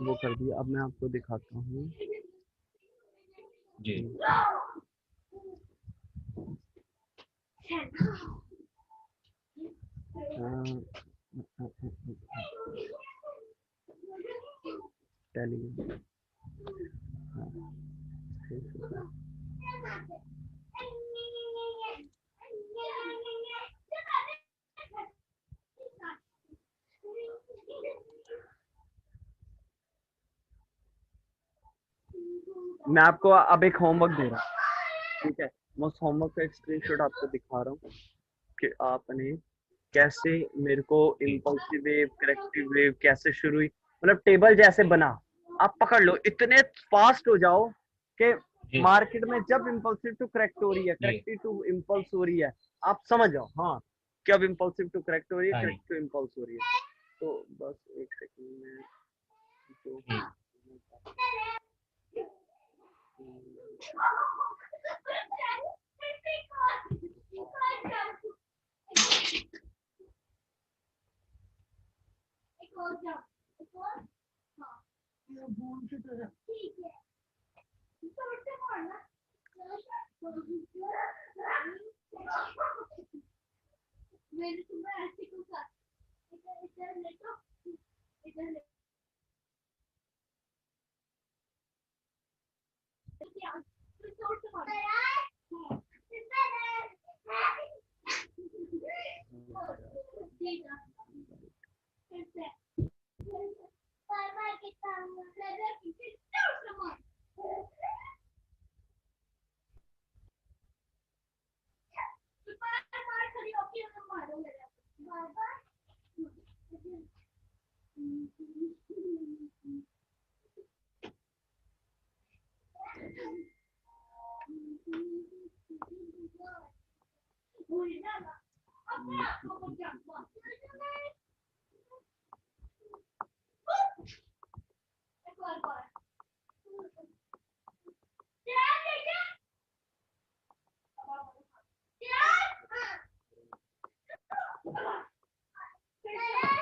वो कर दिया। अब मैं आपको दिखाता हूँ जी। टेलीग्राम। मैं आपको अब एक होमवर्क दे रहा हूँ, ठीक है। मैं उस होमवर्क का एक स्क्रीनशॉट आपको दिखा रहा हूँ कि आपने कैसे मेरे को जी। इम्पल्सिव वेव, करेक्टिव वेव कैसे शुरू हुई, मतलब टेबल जैसे बना। आप पकड़ लो, इतने फास्ट हो जाओ कि जी। मार्केट में जब इम्पल्सिव टू करेक्ट हो रही है, जी। करेक्टिव टू इम्पल्स हो रही है, आप समझ जाओ हाँ कब इम्पल्सिव टू करेक्ट हो रही है, हाँ जी। करेक्ट टू इम्पल्स हो रही है। तो बस एक सेकंड में जो जी।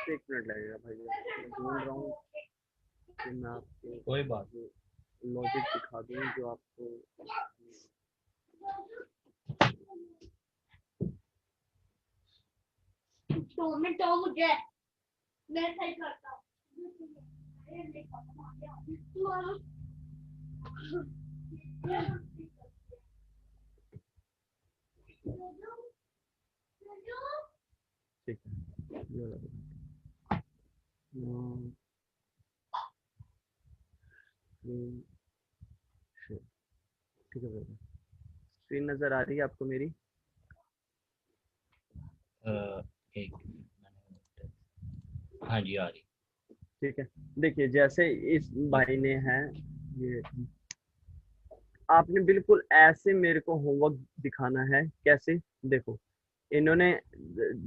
एक मिनट लगेगा भैया, मैं ढूंढ रहा हूँ कि मैं आपको कोई बात। लॉजिक दिखा दूँ जो आपको। मैं सही करता हूँ। ठीक है, ये वाला ठीक है भैया। स्क्रीन नजर आ रही है आपको मेरी? एक। हाँ जी, आ रही। ठीक है, देखिए जैसे इस जी। भाई ने है ये, आपने बिल्कुल ऐसे मेरे को होमवर्क दिखाना है कैसे। देखो इन्होंने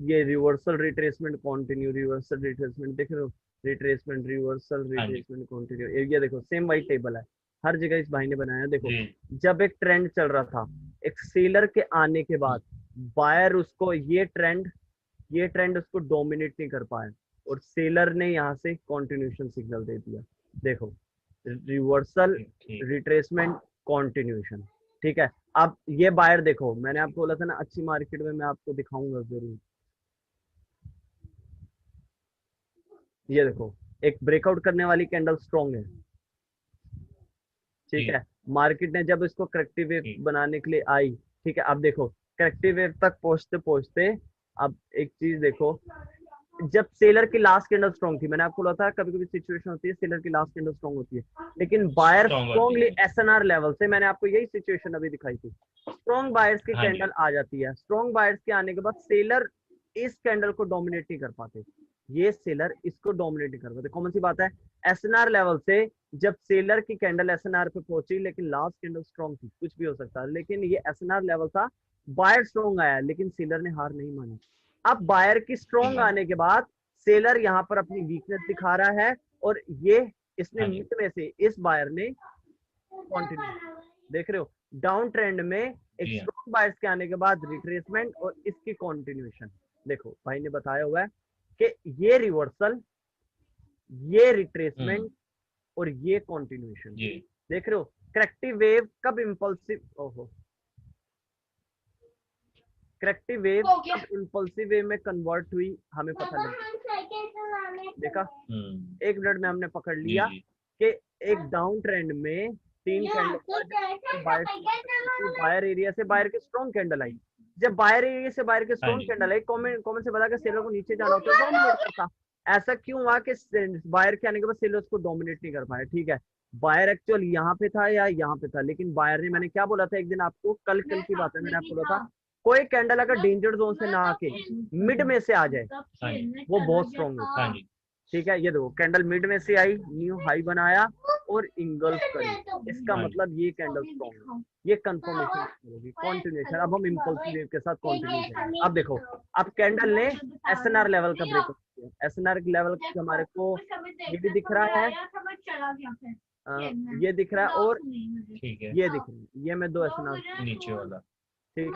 ये reversal retracement continue, reversal retracement देख रहे हो, रिट्रेसमेंट रिवर्सल हाँ जी। रिट्रेसमेंट कंटिन्यू, ये देखो सेम वाइट टेबल है, हर जगह इस भाई ने बनाया। देखो जी। जब एक ट्रेंड चल रहा था, एक सेलर के आने के बाद बायर उसको ये ट्रेंड उसको डोमिनेट नहीं कर पाया और सेलर ने यहाँ से कंटिन्यूशन सिग्नल दे दिया। देखो रिवर्सल, ठीक। ठीक। रिट्रेसमेंट, कंटिन्यूशन, ठीक है। अब ये बायर देखो, मैंने आपको बोला था ना अच्छी मार्केट में मैं आपको दिखाऊंगा जरूर। ये देखो एक ब्रेकआउट करने वाली कैंडल स्ट्रॉन्ग है, ठीक जी। है। मार्केट ने जब इसको करेक्टिव वेव ठीक। बनाने के लिए आई, ठीक है। अब देखो करेक्टिव वेव तक पहुंचते पहुंचते, अब एक चीज देखो, जब सेलर की लास्ट कैंडल स्ट्रॉन्ग थी, मैंने आपको बोला था कभी कभी सिचुएशन होती है सेलर की लास्ट कैंडल स्ट्रॉन्ग होती है, लेकिन बायर स्ट्रॉन्ग होती स्ट्रॉन्गली है। एसएनआर लेवल से, मैंने आपको यही सिचुएशन अभी दिखाई थी, स्ट्रॉन्ग बायर्स की हाँ जी। कैंडल आ जाती है। स्ट्रॉन्ग बायर्स के आने के बाद सेलर इस कैंडल को डोमिनेट नहीं कर पाते, ये सेलर इसको डोमिनेट नहीं कर पाते। कौन सी बात है, एसएनआर लेवल से जब सेलर की कैंडल एसएनआर पे पहुंची, लेकिन लास्ट कैंडल स्ट्रॉन्ग थी, कुछ भी हो सकता है, लेकिन ये एसएनआर लेवल था, बायर स्ट्रॉन्ग आया, लेकिन सेलर ने हार नहीं मानी। अब बायर की स्ट्रॉन्ग जी। आने के बाद सेलर यहाँ पर अपनी वीकनेस दिखा रहा है, और ये इसने हाँ जी। मिड में से इस बायर ने कंटिन्यू, देख रहे हो डाउन ट्रेंड में एक जी। हाँ। स्ट्रॉन्ग बायर्स के आने के बाद रिट्रेसमेंट और इसकी कंटिन्यूएशन। देखो भाई ने बताया हुआ है कि ये रिवर्सल, ये हम्म। रिट्रेसमेंट, और ये कंटिन्यूएशन। जी देख रहे हो करेक्टिव वेव कब इम्पल्सिव, ओहो करेक्टिव वेव कब इम्पल्सिव वेव में कन्वर्ट हुई हमें पता लगा। देखा एक मिनट में हमने पकड़ जी लिया जी कि एक डाउन ट्रेंड में 3 कैंडल बायर एरिया से बायर की स्ट्रॉन्ग कैंडल आई। जब बायर एरिया से बायर की हाँ स्ट्रॉन्ग जी कैंडल आई, कॉमन से बता के सेलर को नीचे जाना होता है डोमिनेट करता। ऐसा क्यों हुआ कि बायर के आने के बाद सेलर उसको डोमिनेट नहीं कर पाया। ठीक है बायर एक्चुअल यहाँ पे था या यहाँ पे था, लेकिन बायर ने, मैंने क्या बोला था एक दिन आपको, कल की बात है, मैंने आपको बोला था कोई कैंडल अगर डेंजर जोन से ना आके मिड में से आ जाए हाँ जी वो बहुत स्ट्रॉन्ग होता है। हाँ जी ठीक है ये देखो कैंडल मिड में से आई, न्यू हाई बनाया और इंगल्फ करी, इसका हाँ जी मतलब ये कैंडल स्ट्रॉन्ग है, ये कंफर्मेशन होगी कंटिन्यूएशन। अब हम इंपल्सिव वेव के साथ कंटिन्यू करेंगे। अब देखो अब कैंडल ने एसएनआर लेवल का ब्रेकअप किया। एसएनआर लेवल हमारे को ये भी दिख रहा है, ये दिख रहा है और ठीक है ये दिख रहा है, ये मैं 2 एसएनआर नीचे वाला ठीक।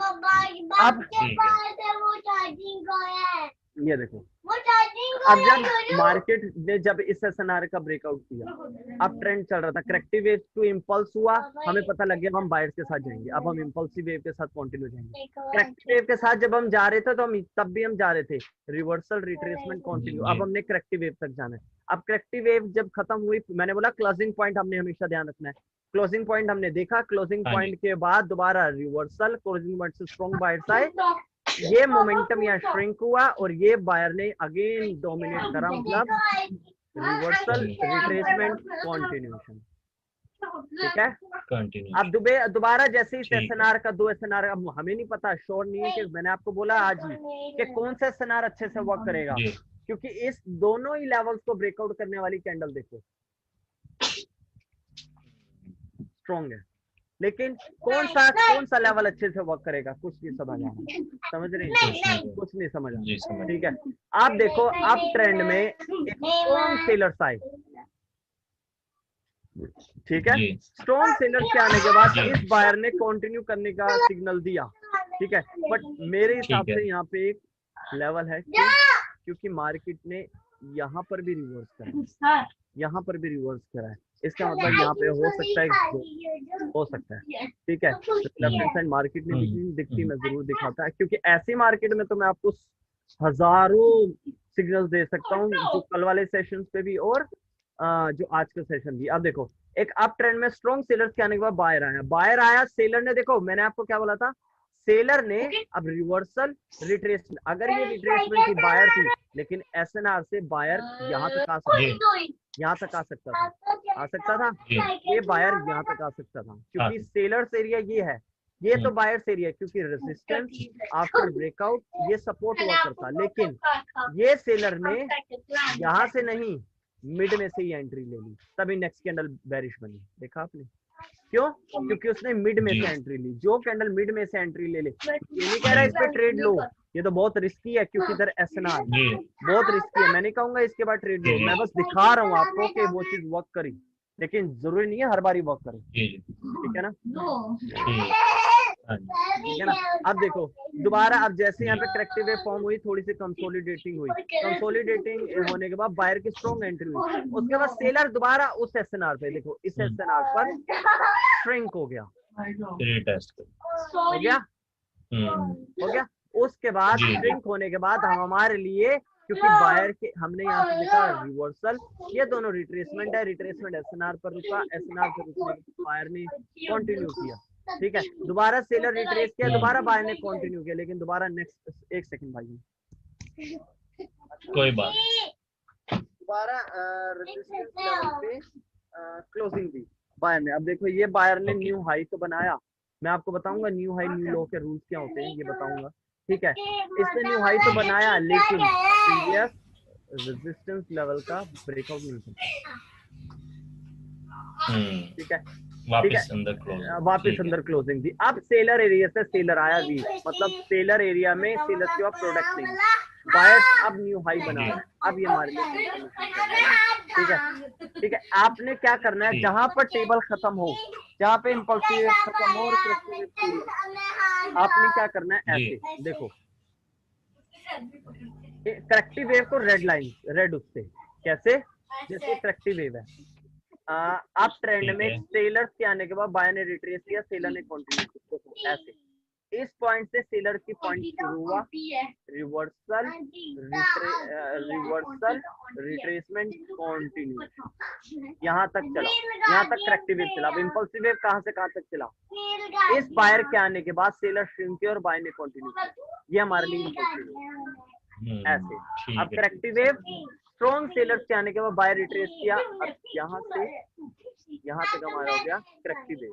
अब ठीक है ये देखो अब जब मार्केट ने जब इस एसएनआर का ब्रेकआउट किया, अब ट्रेंड चल रहा था, करेक्टिव वेव टू इंपल्स हुआ, हमें पता लग गया हम बायर्स के साथ जाएंगे। अब हम इंपल्सिव वेव के साथ कंटिन्यू जाएंगे। करेक्टिव वेव के साथ जब हम जा रहे थे तो हम तब भी हम जा रहे थे रिवर्सल रिट्रेसमेंट कंटिन्यू। अब हमने करेक्टिव वेव तक जाना है। अब करेक्टिव वेव जब खत्म हुई, मैंने बोला क्लोजिंग पॉइंट हमने हमेशा ध्यान रखना है। क्लोजिंग पॉइंट हमने देखा, क्लोजिंग हाँ पॉइंट के बाद दोबारा रिवर्सल, क्लोजिंग पॉइंट से स्ट्रॉन्ग बायर्स आए, ये मोमेंटम यहाँ श्रिंक हुआ और ये बायर ने अगेन डोमिनेट करा, मतलब रिवर्सल रिट्रेसमेंट कंटिन्यूएशन। ठीक है कंटिन्यू अब दोबारा जैसे इस ठीक है एसएनआर का 2 एसएनआर, अब हमें नहीं पता, श्योर नहीं है कि मैंने आपको बोला आज ही कि कौन सा एसएनआर अच्छे से वर्क करेगा, जी क्योंकि इस दोनों ही लेवल्स को ब्रेकआउट करने वाली कैंडल देखो स्ट्रॉन्ग है, लेकिन कौन सा लेवल अच्छे से वर्क करेगा कुछ नहीं समझ आ रहा। समझ रहे हैं? कुछ नहीं समझ आ जी रहा। समझ ठीक है आप देखो अब ट्रेंड में एक स्ट्रॉन्ग सेलर्स आए। ठीक है जी स्ट्रॉन्ग सेलर्स के आने के बाद जी इस बायर ने कंटिन्यू करने का सिग्नल दिया। ठीक है बट मेरे हिसाब ठीक है से यहाँ पे एक लेवल है क्योंकि मार्केट ने यहाँ पर भी रिवर्स करा, यहाँ पर भी रिवर्स करा है, इसका मतलब यहाँ पे हो सकता है, हो सकता है। ठीक है लेफ्ट हैंड साइड मार्केट में दिखती मैं जरूर दिखाता है, क्योंकि ऐसी मार्केट में तो मैं आपको हजारों सिग्नल्स दे सकता हूँ, जो कल वाले सेशंस पे भी और जो आज का सेशन भी। अब देखो एक अप ट्रेंड में स्ट्रॉन्ग सेलर्स के आने के बाद बायर आया, सेलर ने, देखो मैंने आपको क्या बोला था, सेलर ने अब रिवर्सल रिट्रेसमेंट, अगर ये रिट्रेसमेंट की बायर थी, लेकिन एसएनआर से बायर यहाँ तक आ सकता, यहाँ तक आ सकता था, ये बायर यहाँ तक आ सकता था, क्योंकि सेलर्स एरिया ये है, ये तो बायर्स एरिया, क्योंकि रेजिस्टेंस आफ्टर ब्रेकआउट ये सपोर्ट हुआ करता, लेकिन ये सेलर ने यहाँ से नहीं मिड में से ही एंट्री ले ली, तभी नेक्स्ट कैंडल बेरिश बनी। देखा आपने क्यों? क्योंकि उसने मिड में से एंट्री ली। जो कैंडल मिड में से एंट्री ले ले, ये नहीं कह रहा इस पे ट्रेड लो, ये तो बहुत रिस्की है, क्योंकि इधर एसएनआर बहुत रिस्की है, मैं नहीं कहूंगा इसके बाद ट्रेड लो, मैं बस दिखा रहा हूँ आपको कि वो चीज वर्क करी, लेकिन जरूरी नहीं है हर बार वर्क करे। ठीक है ना? ठीक है ना? अब देखो दोबारा, अब जैसे यहाँ पे करेक्टिव वेव फॉर्म हुई, थोड़ी सी कंसोलिडेटिंग हुई, कंसोलिडेटिंग होने के बाद बायर की स्ट्रॉन्ग एंट्री हुई, उसके बाद सेलर दोबारा उस एसएनआर पे, देखो इस एसएनआर पर श्रिंक हो गया, हो गया उसके बाद श्रिंक होने के बाद हमारे लिए, क्योंकि बायर के हमने यहाँ पे देखा रिवर्सल, ये दोनों रिट्रेसमेंट है, रिट्रेसमेंट एसएनआर पर रुका, एसएनआर पर रुकने के बायर ने कंटिन्यू किया। ठीक है दोबारा सेलर रिट्रेस किया, दोबारा बायर ने कंटिन्यू किया, लेकिन दोबारा नेक्स्ट एक सेकंड भाई कोई बात, दोबारा रेजिस्टेंस लेवल पे क्लोजिंग दी बायर ने। अब देखो ये बायर ने न्यू हाई तो बनाया, मैं आपको बताऊंगा न्यू हाई न्यू लो के रूल्स क्या होते हैं, ये बताऊंगा। ठीक है इसने न्यू हाई तो बनाया, लेकिन प्रीवियस रेजिस्टेंस लेवल का ब्रेकआउट नहीं किया। ठीक है वापस अंदर क्लोजिंग दी। अब सेलर एरिया से सेलर आया वी, मतलब सेलर एरिया में सेलर के बाद प्रोडक्ट नहीं, बायर्स अब न्यू हाई बना रहे हैं, अब ये हमारे लिए। ठीक है आपने क्या करना है, जहां पर टेबल खत्म हो, जहां पे इंपल्सिव खत्म हो और आपने क्या करना है, ऐसे देखो करेक्टिव वेव को रेड लाइन, रेड उससे कैसे, जैसे करेक्टिव वेव है, आप ट्रेंड ठीक में है। सेलर्स के आने के बाद बाय ने रिट्रेस किया, सेलर ने कंटिन्यू किया, ऐसे इस पॉइंट से सेलर की पॉइंट शुरू हुआ, रिवर्सल, रिवर्सल, रिट्रेसमेंट, कंटिन्यू, यहाँ तक चला, यहाँ तक करेक्टिव वेव चला। अब इंपल्सिव वेव कहाँ से कहाँ तक चला, इस बायर के आने के बाद सेलर श्रिंक किया और बाय ने कंटिन्यू किया, ये हमारे लिए इंपल्सिव वेव। ऐसे अब ठीक है। करेक्टिव वेव स्ट्रॉन्ग सेलर्स के आने के बाद बायर रिट्रेस किया, अब यहाँ से यहाँ तक हमारा हो गया करेक्टिव वेव।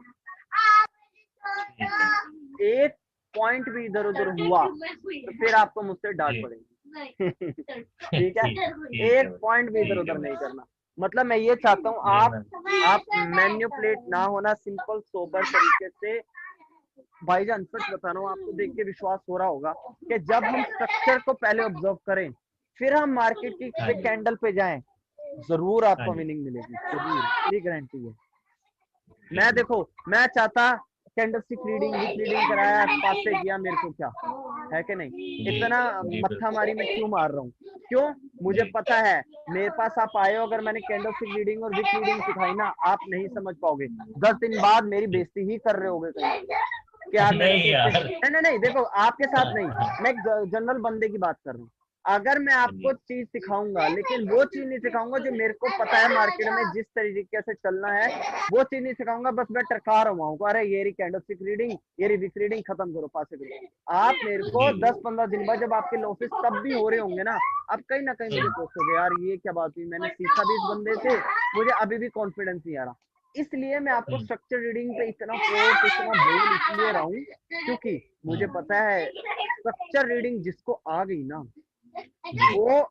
एक पॉइंट भी इधर उधर हुआ तो फिर आपको मुझसे डांट जी। पड़ेगी। ठीक है, ठीक एक है पॉइंट भी इधर ठीक है उधर भाई। नहीं करना। मतलब मैं ये चाहता हूँ आप मैन्युपुलेट ना होना, सिंपल सोबर तरीके से। भाईजान सच बता रहा हूँ, आपको देख के विश्वास हो रहा होगा कि जब हम स्ट्रक्चर को पहले ऑब्जर्व करें फिर हम मार्केट की हाँ जी। कैंडल पे जाएं, जरूर हाँ आपको जी। विनिंग मिलेगी, जरूर, मेरी गारंटी है। मैं देखो, मैं चाहता कैंडलस्टिक रीडिंग विथ रीडिंग कराया, पास से गया, मेरे को क्या है कि नहीं, जी इतना जी मत्था मारी मैं क्यों बिल्कुल। मार रहा हूँ, क्यों, मुझे जी पता है मेरे पास आप आए हो, अगर मैंने कैंडलस्टिक रीडिंग और विथ रीडिंग सिखाई ना, आप नहीं समझ पाओगे, 10 दिन बाद मेरी जी। बेइज्जती ही कर रहे होगे कहीं कि यार मैंने नहीं तो यार। नहीं नहीं नहीं, देखो आपके साथ नहीं, हाँ मैं एक जनरल बंदे की बात कर रहा हूँ। अगर मैं आपको जी। चीज सिखाऊंगा लेकिन वो चीज नहीं सिखाऊंगा जो मेरे को पता है मार्केट में जिस तरीके से चलना है, वो चीज नहीं सिखाऊंगा, बस मैं टरका रहा हूँ, अरे ये रही कैंडलस्टिक रीडिंग, ये रही विक रीडिंग, खत्म करो, पास करो। आप मेरे को जी 10-15 दिन बाद जब आपके लॉसेस तब भी हो रहे होंगे ना, आप कहीं ना कहीं मुझे पूछोगे यार ये क्या बात हुई, मैंने सीखा भी इस बंदे से, मुझे अभी भी कॉन्फिडेंस नहीं आ रहा। इसलिए मैं आपको स्ट्रक्चर रीडिंग पे इतना फोर्स, इतना बोल इसलिए रहा हूँ क्योंकि मुझे पता है स्ट्रक्चर रीडिंग जिसको आ गई ना वो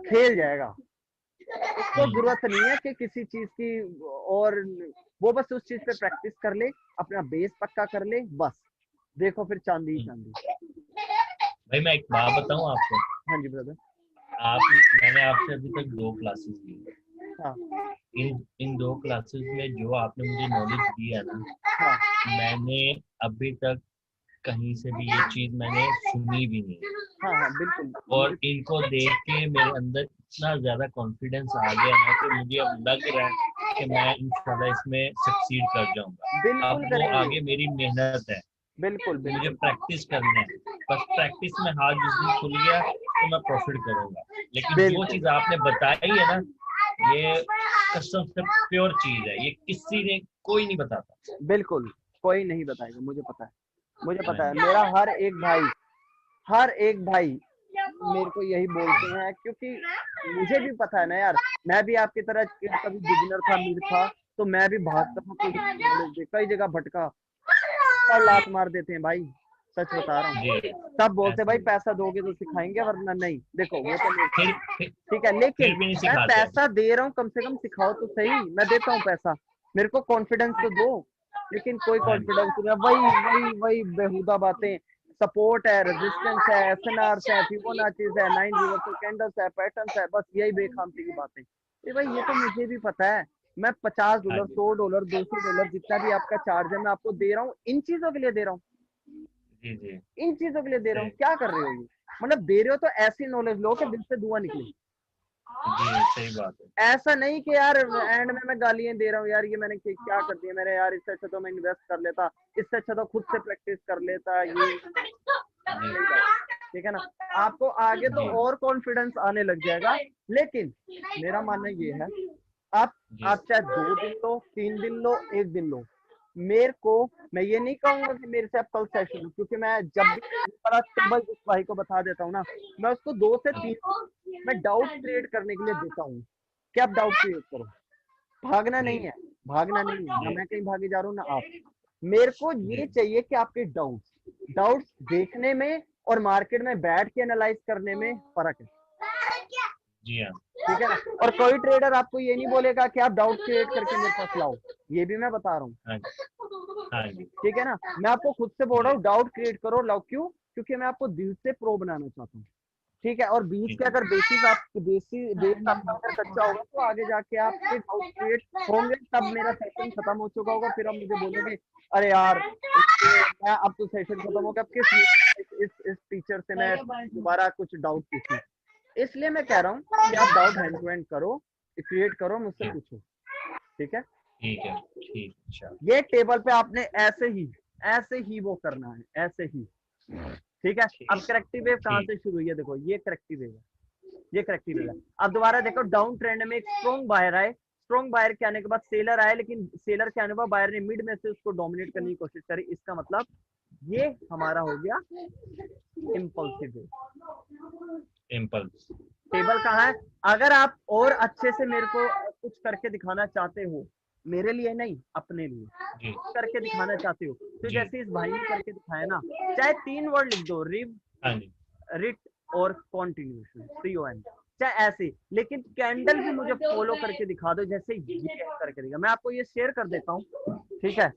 खेल जाएगा, उसको जरूरत नहीं है कि किसी चीज की, और वो बस उस चीज पे प्रैक्टिस कर ले, अपना बेस पक्का कर ले, बस देखो फिर चांदी ही चांदी। भाई मैं एक बात बताऊं आपको। हाँ जी ब्रदर। आप मैंने आपसे अभी तक 2 क्लासेस ली। हाँ इन 2 क्लासेस में जो आपने मुझे नॉलेज दी है ना, हाँ मैंने अभी तक कहीं से भी ये चीज मैंने सुनी भी नहीं। हाँ हाँ बिल्कुल, और इनको देख के मेरे अंदर इतना ज्यादा कॉन्फिडेंस आ गया ना कि मुझे अब लग रहा है कि मैं इंशाल्लाह इसमें सक्सीड कर जाऊंगा। अब बिल्कुल वो करेंगे, आगे मेरी मेहनत है, बिल्कुल मुझे बिल्कुल प्रैक्टिस करना है। बस प्रैक्टिस में हाथ जिस दिन खुल गया तो मैं प्रॉफिट करूंगा। लेकिन जो बिल्कुल चीज आपने बताई है ना, ये कसम से प्योर चीज है, ये किसी ने कोई नहीं बताता। बिल्कुल, कोई नहीं बताएगा, मुझे पता है, मुझे हाँ पता है, जी। मेरा हर एक भाई मेरे को यही बोलते हैं क्योंकि मुझे भी पता है ना यार, मैं भी आपकी तरह कभी बिगिनर था, मिड था, तो मैं भी भागता था, कोई नॉलेज दे, कई जगह भटका और लात मार देते हैं भाई, सच बता रहा हूँ। जी सब बोलते ऐसे भाई ही। पैसा दोगे तो सिखाएंगे वरना नहीं, देखो वो तो नहीं, फिर ठीक है, लेकिन भी नहीं मैं सिखाते। पैसा दे रहा हूँ, कम से कम सिखाओ तो सही, मैं देता हूँ पैसा, मेरे को कॉन्फिडेंस तो दो, लेकिन कोई हाँ जी। कॉन्फिडेंस नहीं, वही वही वही बेहुदा बातें, सपोर्ट है, रेजिस्टेंस है, एसएनआर है, फिबोनाची है, 9 रिवर्सल कैंडल्स है, पैटर्न्स है, बस यही बेखामती की बातें। ये भाई ये तो मुझे भी पता है, मैं हाँ $50, जी। $100, $200 जितना भी आपका चार्ज है मैं आपको दे रहा हूँ, इन चीजों के लिए दे रहा हूँ, जी जी। इन चीजों के लिए दे रहा हूँ, सही। क्या कर रहे हो ये, मतलब दे रहे हो तो ऐसी नॉलेज लो कि दिल से धुआं निकले, जी सही बात है। ऐसा नहीं कि यार एंड में मैं गालियां दे रहा हूँ, यार ये मैंने क्या कर दिया, मैंने यार इससे अच्छा तो मैं इन्वेस्ट कर लेता, इससे अच्छा तो खुद से प्रैक्टिस कर लेता, ये जी ठीक है ना, आपको आगे तो जी और कॉन्फिडेंस आने लग जाएगा। लेकिन मेरा मानना ये है, आप जी। आप चाहे 2 दिन लो, 3 दिन लो, 1 दिन लो, मेरे को, मैं ये नहीं कहूंगा कि मेरे से आप कल सेशन लो, क्योंकि मैं जब भी टेबल जिस भाई को बता देता हूँ ना, मैं उसको 2 से 3 मैं डाउट क्रिएट करने के लिए देता हूँ कि आप डाउट क्रिएट करो, भागना जी नहीं है, भागना नहीं है ना, जी मैं कहीं भागे जा रहा हूँ ना आप, मेरे को जी ये चाहिए कि आपके डाउट्स देखने में और मार्केट में बैठ के एनालाइज करने में फर्क है, जी। हाँ ठीक है ना, और कोई ट्रेडर आपको ये नहीं बोलेगा कि आप डाउट क्रिएट करके मेरे पास लाओ, ये भी मैं बता रहा हूँ, हाँ जी। हाँ जी। ठीक है ना, मैं आपको खुद से बोल रहा जी हूँ डाउट क्रिएट करो, लाओ, क्यों, क्योंकि मैं आपको दिल से प्रो बनाना चाहता हूँ, ठीक है, और बीच जी के अगर बेस आपका अगर कच्चा होगा तो आगे जाके आपके डाउट क्रिएट होंगे, तब मेरा सेशन खत्म हो चुका होगा, फिर आप मुझे बोलोगे अरे यार मैं अब तो सेशन खत्म हो गया, अब किस इस टीचर से मैं दोबारा कुछ डाउट पूछूं, इसलिए मैं कह रहा हूँ कि आप डाउट हैंड टू हैंड करो, क्रिएट करो, मुझसे जी। पूछो, ठीक है, ठीक। अच्छा, ये टेबल पे आपने ऐसे ही वो करना है, ऐसे ही। ठीक है, अब करेक्टिव वेव कहाँ से शुरू हुई है, देखो ये करेक्टिव वेव है, ये करेक्टिव वेव है। अब दोबारा देखो, डाउन ट्रेंड में एक स्ट्रॉन्ग बायर आए, स्ट्रॉन्ग बायर के आने के बाद सेलर आए, लेकिन सेलर के आने के बाद बायर ने मिड में से उसको डोमिनेट करने की कोशिश करी। इसका मतलब ये हमारा हो गया इम्पल्सिव वेव। इम्पल्स। टेबल कहाँ है, अगर आप और अच्छे से मेरे को कुछ करके दिखाना चाहते हो, मेरे लिए नहीं अपने लिए जी करके दिखाना चाहते हो, तो जी। जैसे इस भाई ने करके दिखाया ना, चाहे 3 वर्ड लिख दो, रिव, हाँ जी, रिट और कॉन्टिन्यूशन, CON, चाहे ऐसे, लेकिन कैंडल भी मुझे फॉलो करके दिखा दो, जैसे ये करके दिखा। मैं आपको ये शेयर कर देता हूँ, ठीक है,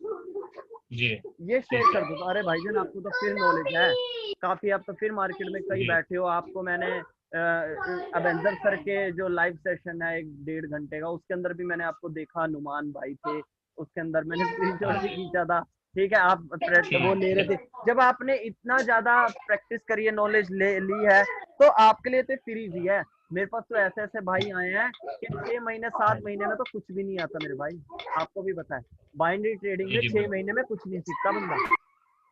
जी ये शेयर कर दो। अरे भाईजान आपको तो फिर नॉलेज है काफी, आप तो फिर मार्केट में कहीं जी बैठे हो। आपको मैंने अवेंजर सर के जो लाइव सेशन है 1-1.5 घंटे का, उसके अंदर भी मैंने आपको देखा, नुमान भाई थे उसके अंदर, मैंने स्क्रीनशॉट भी खींचा था। ठीक है, आप वो ले रहे थे। जब आपने इतना ज्यादा प्रैक्टिस करी है, नॉलेज ली है, तो आपके लिए तो फ्री भी है। मेरे पास तो ऐसे ऐसे भाई आए हैं कि 6 महीने 7 महीने में तो कुछ भी नहीं आता मेरे भाई, आपको भी पता है। बाइनरी ट्रेडिंग जी में जी 6 महीने में कुछ नहीं सीखता बंदा,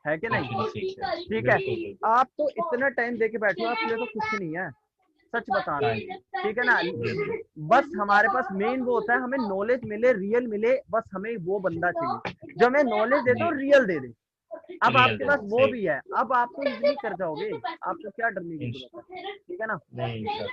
है कि कुछ नहीं? नहीं सीखते। ठीक है, बिल्कुल बिल्कुल। आप तो इतना टाइम दे के बैठे हो, आपके लिए तो कुछ नहीं है, सच बता रहा हाँ हूँ। जी, ठीक है ना, बिल्कुल। बस हमारे पास मेन वो होता है, हमें नॉलेज मिले, रियल मिले, बस हमें वो बंदा चाहिए जो हमें नॉलेज दे दे और जी, रियल दे दे। अब रियल आपके दे पास दो, वो सही। भी है, अब आप तो इजीली कर जाओगे, आपको क्या डरने की इंश- जरूरत है। ठीक है ना, नहीं इंशाल्लाह,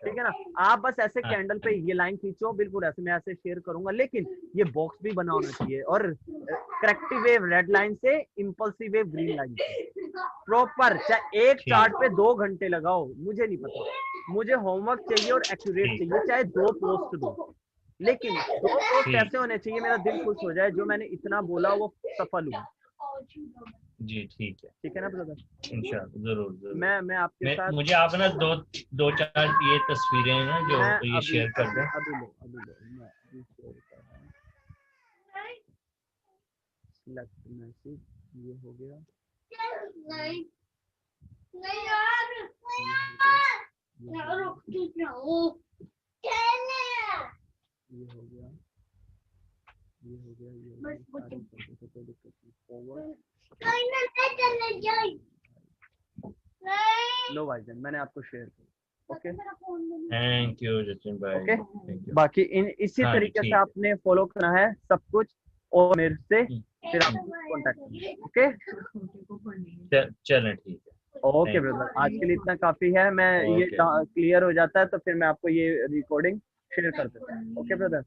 ठीक है ना, इंशाल्लाह। आप बस ऐसे हाँ कैंडल पे हाँ ये लाइन खींचो, बिल्कुल ऐसे, मैं ऐसे शेयर करूंगा, लेकिन ये बॉक्स भी बना होना चाहिए, और करेक्टिव वेव रेड लाइन से, इम्पल्सिव वेव ग्रीन लाइन से प्रॉपर। चाहे एक चार्ट ठीक पे 2 घंटे लगाओ, मुझे नहीं पता, मुझे होमवर्क चाहिए और एक्यूरेट ठीक चाहिए, चाहे 2 पोस्ट दो, लेकिन 2 पोस्ट ठीक। ऐसे होने चाहिए मेरा दिल खुश हो जाए, जो मैंने इतना बोला वो सफल हुआ। जी ठीक है, ठीक है ना ब्रदर, इंशाल्लाह, जरूर जरूर। मैं आपके साथ, मुझे आप ना दो चार ये तस्वीरें हैं ना जो मैं ये अभी शेयर कर अभी दें। अभी लो, मैं अभी शेयर कर रहा हूँ। सिलेक्ट मैसेज, ये हो गया, नहीं नहीं ये हो गया, ये हो गया, ये हो गया, ये हो गया, ये हो गया, सारी चीजें तो कोई दिक्कत नहीं। फॉरवर्ड, लो भाईजान, मैंने आपको शेयर किया। ओके, थैंक यू जतिन भाई, ओके, थैंक यू। बाकी इसी हाँ जी तरीके से ठीक आपने फॉलो करना है सब कुछ, और मेरे से है। फिर आप कॉन्टेक्ट करना। ओके, चलें ठीक है। Okay thank you. ब्रदर, आज के लिए इतना काफी है। मैं ये ओके। क्लियर हो जाता है तो फिर मैं आपको ये रिकॉर्डिंग शेयर कर देता हूँ। Okay brother.